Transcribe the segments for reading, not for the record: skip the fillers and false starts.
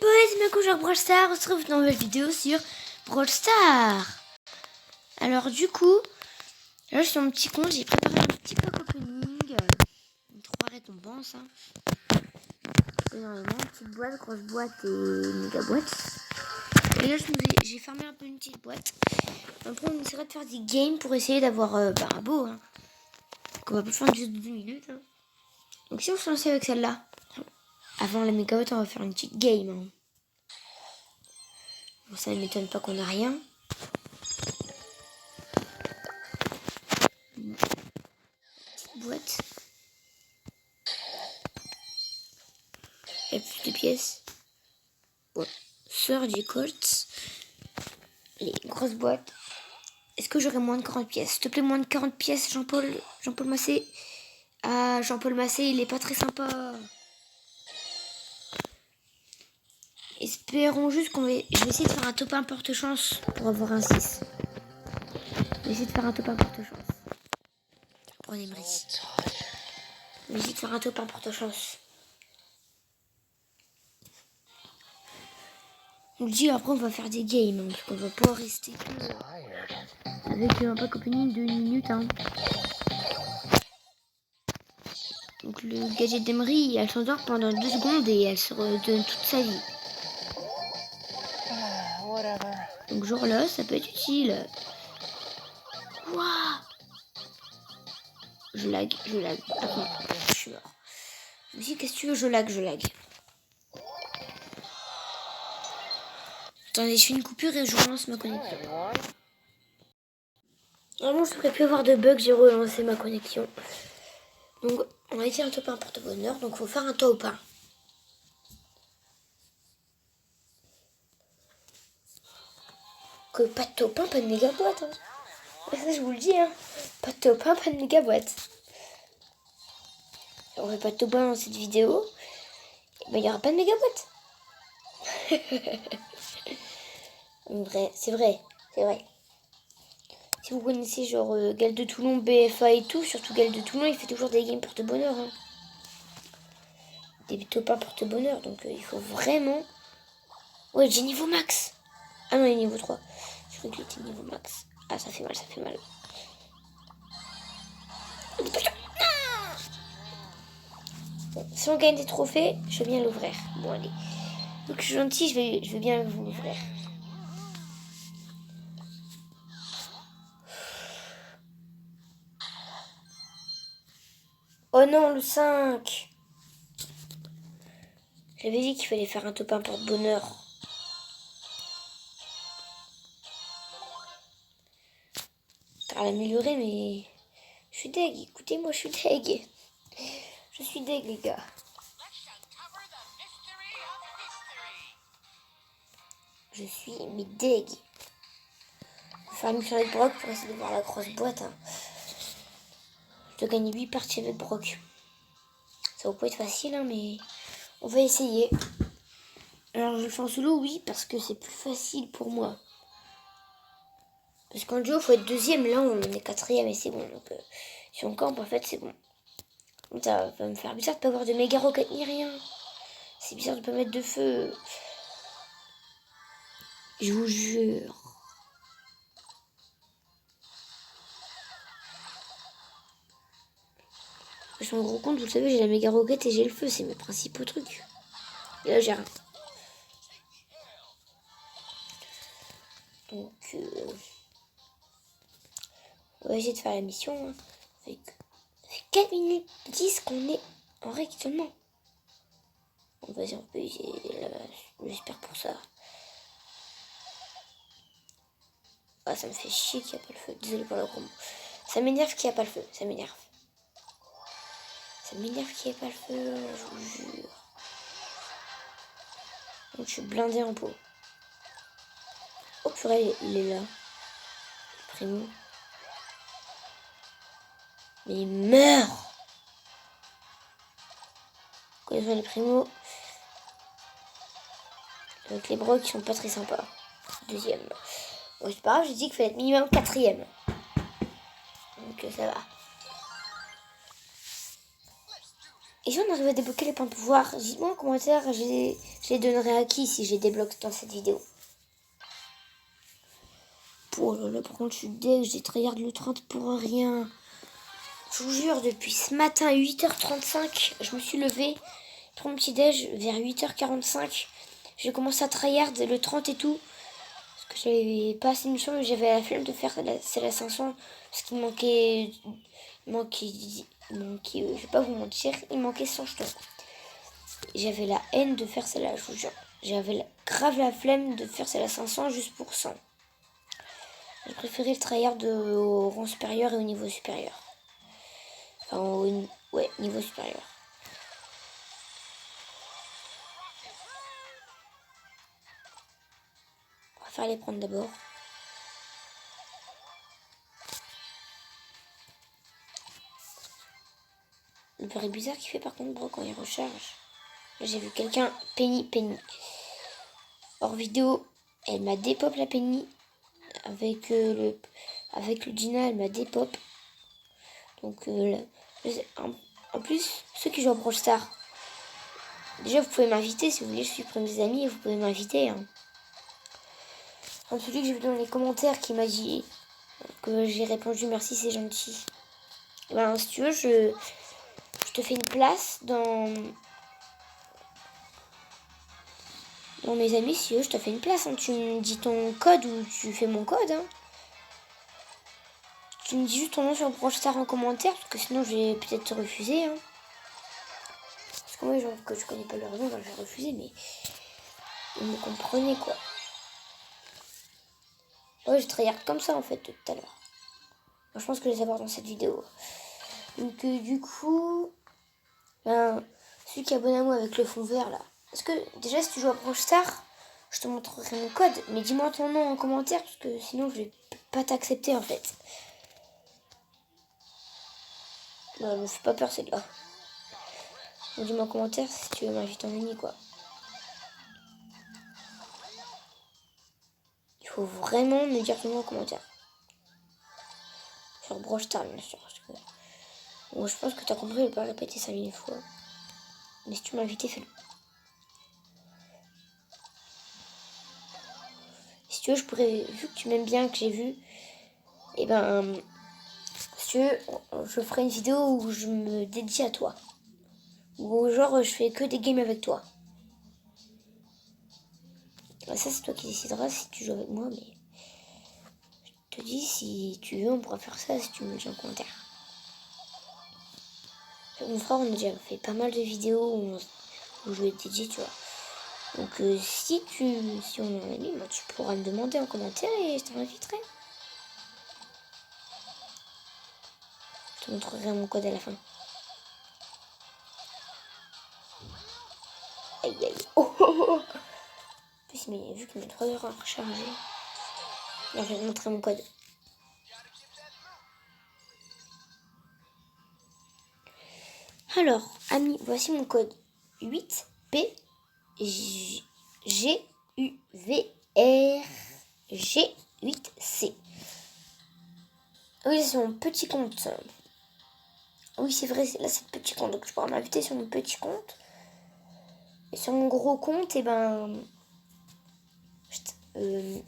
boys, c'est Mako, genre Brawl Stars. On se retrouve dans une nouvelle vidéo sur Brawl Stars. Alors du coup, là je suis sur mon petit compte, j'ai préparé un petit pack opening. 3 récompenses. Énormément, petite boîte, grosse boîte et méga boîte. Et là j'ai fermé un peu une petite boîte. Après on essaiera de faire des games pour essayer d'avoir un beau. Hein. Donc on va pas faire juste 2 minutes. Hein. Donc si on se lance avec celle-là, avant la méga boîte on va faire une petite game. Hein. Bon, ça ne m'étonne pas qu'on a rien. Petite boîte. Il y a plus de pièces. Bon. Sœur du Colt. Les grosses boîtes. Est-ce que j'aurai moins de 40 pièces? S'il te plaît, moins de 40 pièces, Jean-Paul Massé. Ah, Jean-Paul Massé, il est pas très sympa. Espérons juste qu'on va... Je vais essayer de faire un top 1 porte-chance pour avoir un 6. Je vais essayer de faire un top 1 porte-chance. Prenez Emery. Je vais essayer de faire un top 1 porte-chance. On dit après on va faire des games, hein, parce qu'on va pas rester que avec un pack opening de 1 minute. Hein. Donc le gadget d'Emery, elle s'endort pendant 2 secondes et elle se redonne toute sa vie. Donc genre là, ça peut être utile. Waouh! Je lag. Attends, je suis mort. Je me dis, qu'est-ce que tu veux? Je lag. Attendez, je fais une coupure et je relance ma connexion. Vraiment, je ne devrais plus avoir de bugs, j'ai relancé ma connexion. Donc, on va essayer un top 1 porte-bonheur, donc il faut faire un top 1. Que pas de top 1, pas de méga boîte. Hein. Ça, je vous le dis, hein. Pas de top 1, pas de méga boîte. On fait pas de top 1 dans cette vidéo. Ben, il n'y aura pas de méga boîte. C'est vrai. Si vous connaissez genre Gale de Toulon, BFA et tout, surtout Gale de Toulon, il fait toujours des games porte-bonheur. Hein. Des top 1 porte-bonheur, donc il faut vraiment... Ouais, j'ai niveau max. Ah non, il est niveau 3. Je crois qu'il était niveau max. Ah, ça fait mal. Bon, si on gagne des trophées, je veux bien l'ouvrir. Bon, allez. Donc je suis gentil, je vais bien vous l'ouvrir. Oh non, le 5. J'avais dit qu'il fallait faire un top 1 porte-bonheur. À l'améliorer, mais je suis deg. Écoutez-moi, je suis deg. Je suis deg, les gars. Je suis mais deg. Je vais faire une mission avec Brock pour essayer de voir la grosse boîte. Hein. Je dois gagner 8 parties avec Brock. Ça va pas être facile, hein, mais on va essayer. Alors, je fais en solo, oui, parce que c'est plus facile pour moi. Parce qu'en duo, il faut être deuxième. Là, on est quatrième et c'est bon. Donc, si on campe, en fait, c'est bon. Ça va me faire bizarre de pas avoir de méga roquette ni rien. C'est bizarre de pas mettre de feu. Je vous jure. Je me rends compte, vous le savez, j'ai la méga roquette et j'ai le feu. C'est mes principaux trucs. Et là, j'ai rien. Donc, on va essayer de faire la mission. Hein. Ça fait 4 minutes 10 qu'on est en règlement. On va essayer, on peut essayer. J'espère pour ça. Ah, ça me fait chier qu'il n'y a pas le feu. Désolé pour la combo. Ça m'énerve qu'il n'y a pas le feu. Ça m'énerve qu'il n'y ait pas le feu. Je vous jure. Donc, je suis blindée en peau. Oh purée, il est là. Primo. Mais il meurt. Connaissons les primos. Avec les brocs qui sont pas très sympas. Deuxième. Bon, c'est pas grave, j'ai dit qu'il fallait être minimum quatrième. Donc ça va. Et si on arrive à débloquer les points de pouvoir, dites-moi en commentaire, je les donnerai à qui si je les débloque dans cette vidéo. Oh là là, par contre, je suis deg, j'ai tryhard le 30 pour rien. Je vous jure, depuis ce matin à 8h35, je me suis levée pour mon petit déj vers 8h45. J'ai commencé à tryhard le 30 et tout. Parce que j'avais pas assez de missions, mais j'avais la flemme de faire la 500. Parce qu'il manquait. Je vais pas vous mentir, il manquait 100 jetons. J'avais la haine de faire celle-là, je vous jure. J'avais grave la flemme de faire celle-là 500 juste pour 100. J'ai préféré le tryhard au rang supérieur et au niveau supérieur. Enfin, ouais, niveau supérieur. On va faire les prendre d'abord. Le bruit bizarre qu'il fait par contre, bro, quand il recharge. J'ai vu quelqu'un, Penny. Hors vidéo, elle m'a dépop la Penny. Avec le Gina, elle m'a dépop. Donc en plus, ceux qui jouent à Brawl Stars, déjà vous pouvez m'inviter si vous voulez, je suis près de mes amis et vous pouvez m'inviter. Hein. Enfin, celui que j'ai vu dans les commentaires qui m'a dit que j'ai répondu merci, c'est gentil. Et ben si tu veux, je te fais une place dans mes amis, si tu veux, je te fais une place. Hein. Tu me dis ton code ou tu fais mon code. Hein. Tu me dis juste ton nom sur Brawl Stars en commentaire, parce que sinon je vais peut-être te refuser. Hein. Parce que moi, les gens que je connais pas leur nom, ben, je vais refuser, mais vous me comprenez quoi. Ouais, je tryhard comme ça en fait tout à l'heure. Je pense que je les avoir dans cette vidéo. Donc du coup, ben, celui qui est abonné à moi avec le fond vert là. Parce que déjà si tu joues à Brawl Stars, je te montrerai mon code. Mais dis-moi ton nom en commentaire parce que sinon je vais pas t'accepter en fait. Non, me fais pas peur celle-là. Dis-moi en commentaire si tu veux m'inviter en uni quoi. Il faut vraiment me dire ton nom en commentaire. Sur Brawl Stars bien sûr. Parce que... Bon, je pense que t'as compris, je vais pas répéter 5000 fois. Mais si tu m'as invité, fais-le. Si tu veux, je pourrais, vu que tu m'aimes bien, que j'ai vu, et ben, si tu veux, je ferai une vidéo où je me dédie à toi. Ou genre, je fais que des games avec toi. Ça, c'est toi qui décideras si tu joues avec moi, mais je te dis, si tu veux, on pourra faire ça si tu me le dis en commentaire. Mon frère, on a déjà fait pas mal de vidéos où je vais te dédier, tu vois. Donc, si on en a mis, bah, tu pourras me demander en commentaire et je t'inviterai. Je te montrerai mon code à la fin. Aïe aïe. Oh oh oh. En plus, mais vu qu'il met 3 heures à recharger. Là, je vais te montrer mon code. Alors, amis, voici mon code. 8P G U V R G 8C. Oui, c'est mon petit compte. Oui, c'est vrai, là c'est le petit compte. Donc je pourrais m'inviter sur mon petit compte. Et sur mon gros compte, et ben... je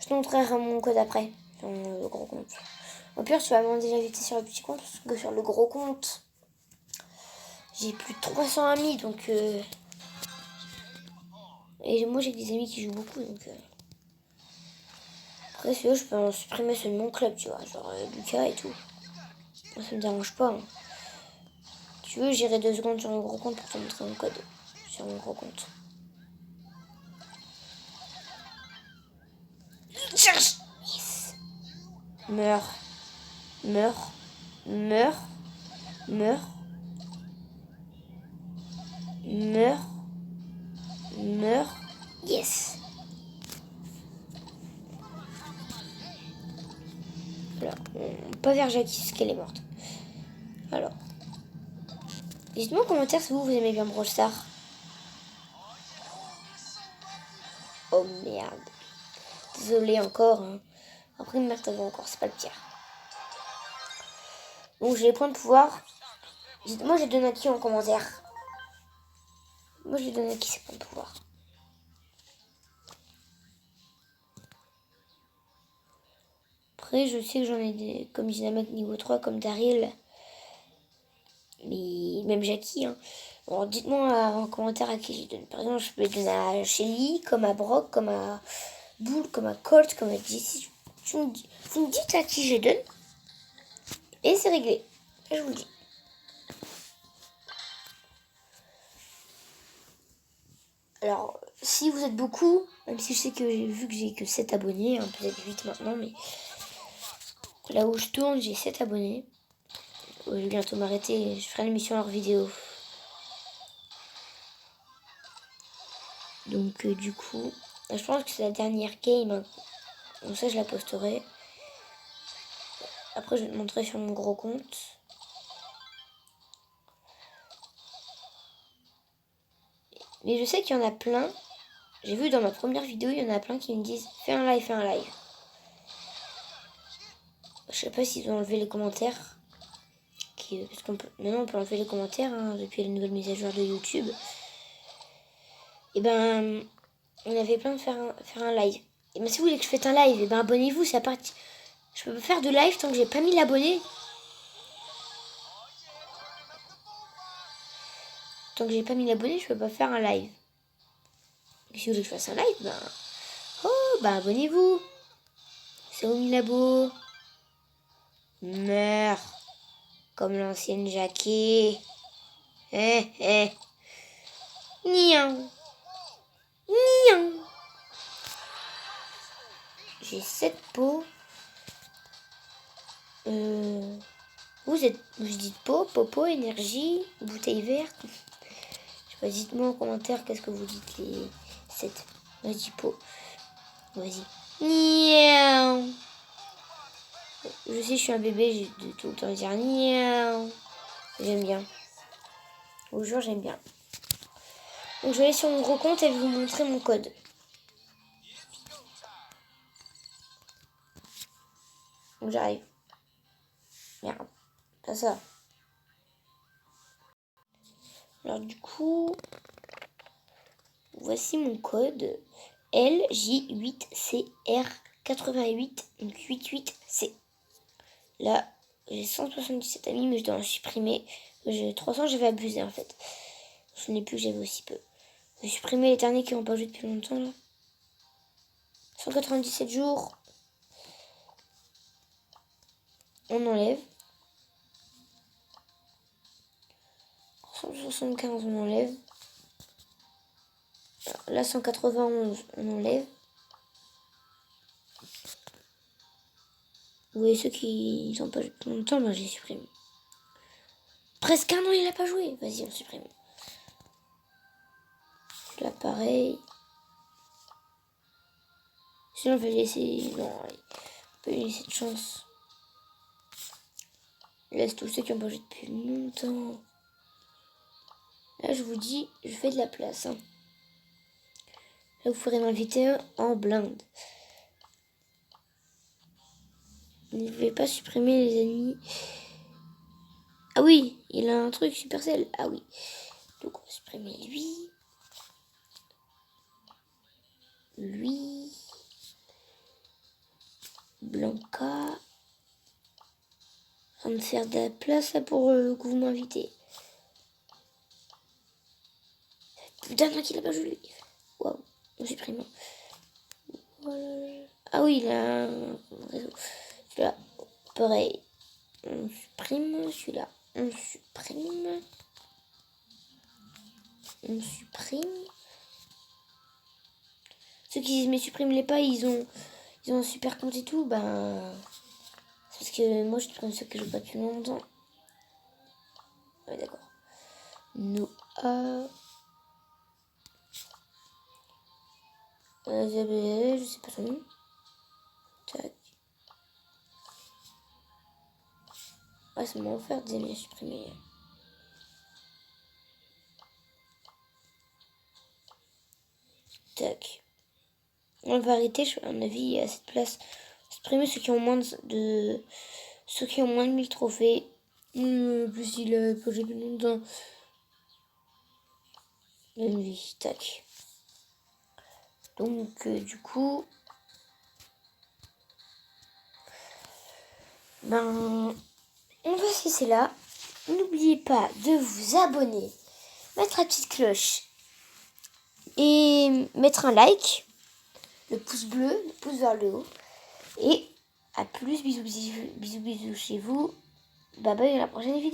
te montrerai mon code après. Sur le gros compte. Au pire, tu vas me déjà inviter sur le petit compte. Parce que sur le gros compte, j'ai plus de 300 amis. Donc... Et moi, j'ai des amis qui jouent beaucoup. Donc... Après, si tu veux, je peux en supprimer celui de mon club, tu vois. Genre Lucas et tout. Moi, ça me dérange pas. Hein. Si tu veux, j'irai 2 secondes sur mon gros compte pour te montrer mon code. Sur mon gros compte. Cherche. Yes. Meurs. Meurs. Meurs. Meurs. Meurs. Meurs. Yes. Alors, pas vers Jackie, parce qu'elle est morte. Alors. Dites-moi en commentaire si vous aimez bien Brawl Stars. Oh merde. Désolé encore. Hein. Après, merde, encore, c'est pas le pire. Donc, j'ai les points de pouvoir. Dites-moi, je donne à qui en commentaire. Moi, je donne à qui c'est pour pouvoir. Après, je sais que j'en ai des comme Dynamite niveau 3, comme Daryl. Mais même Jackie. Hein. Alors, dites-moi en commentaire à qui je donne. Par exemple, je peux donner à Shelly, comme à Brock, comme à Bull, comme à Colt, comme à Jessie. Vous me dites à qui je donne. Et c'est réglé. Et je vous le dis. Alors, si vous êtes beaucoup, même si je sais que j'ai vu que j'ai que 7 abonnés, hein, peut-être 8 maintenant, mais là où je tourne, j'ai 7 abonnés. Je vais bientôt m'arrêter, je ferai l'émission hors vidéo. Donc du coup, je pense que c'est la dernière game. Hein. Donc ça, je la posterai. Après, je vais te montrer sur mon gros compte. Mais je sais qu'il y en a plein. J'ai vu dans ma première vidéo, il y en a plein qui me disent fais un live, fais un live. Je sais pas s'ils ont enlevé les commentaires. Parce qu'on peut, maintenant on peut enlever les commentaires hein, depuis la nouvelle mise à jour de YouTube. Et ben, on avait plein de faire un live. Et ben si vous voulez que je fasse un live, et ben abonnez-vous, c'est à partir. Je peux pas faire de live tant que j'ai pas 1000 abonnés. Tant que j'ai pas 1000 abonnés, je peux pas faire un live. Et si vous voulez que je fasse un live, ben. Oh, ben abonnez-vous. C'est où 1000 abos. Meurs. Comme l'ancienne Jackie. Niang. Niang. J'ai 7 pots. Vous dites pot, popo, énergie, bouteille verte. Je sais pas, dites-moi en commentaire qu'est-ce que vous dites les 7. Vas-y, pot. Vas-y. Niang. Je sais, je suis un bébé, j'ai de tout le temps dire niang. J'aime bien. Au jour, j'aime bien. Donc je vais aller sur mon gros compte et je vais vous montrer mon code. Donc j'arrive. Merde. Pas ça. Alors du coup, voici mon code LJ8CR88 donc 88C. Là, j'ai 177 amis, mais je dois en supprimer. J'ai 300, j'avais abusé en fait. Je n'ai plus que j'avais aussi peu. Je vais supprimer les derniers qui n'ont pas joué depuis longtemps là. 197 jours. On enlève. 175 on enlève. Alors, là 191 on enlève. Vous voyez ceux qui n'ont pas joué depuis longtemps, moi j'ai supprimé. Presque un an il a pas joué. Vas-y on supprime. Là pareil. Sinon on va laisser. Non, on peut laisser de chance. Laisse tous ceux qui ont pas joué depuis longtemps. Là je vous dis, je fais de la place. Hein. Là vous ferez m'inviter un en blinde. Ne pouvez pas supprimer les ennemis. Ah oui, il a un truc Supercell. Ah oui. Donc on va supprimer lui. Lui. Blanca. On va me faire de la place là pour que vous m'invitez. Putain, qu'il a pas joué lui. Waouh, on supprime. Voilà. Ah oui, il a un réseau. Celui-là, pareil. On supprime. Celui-là, on supprime. On supprime. Ceux qui disent mais supprime-les pas, ils ont un super compte et tout, ben. C'est parce que moi je supprime ceux que je joue pas depuis longtemps. Ouais, d'accord. Noah. Je sais pas son nom. Tac. Ouais, ça m'a offert des amis à supprimer. Tac. En vérité, à mon avis, à cette place, supprimer ceux qui ont moins de ceux qui ont moins de 1000 trophées. Plus il a posé plus longtemps. Même vie, tac. Donc, du coup... Ben... On va se laisser là. N'oubliez pas de vous abonner, mettre la petite cloche et mettre un like, le pouce bleu, le pouce vers le haut. Et à plus, bisous bisous, bisous bisous chez vous. Bye bye à la prochaine vidéo.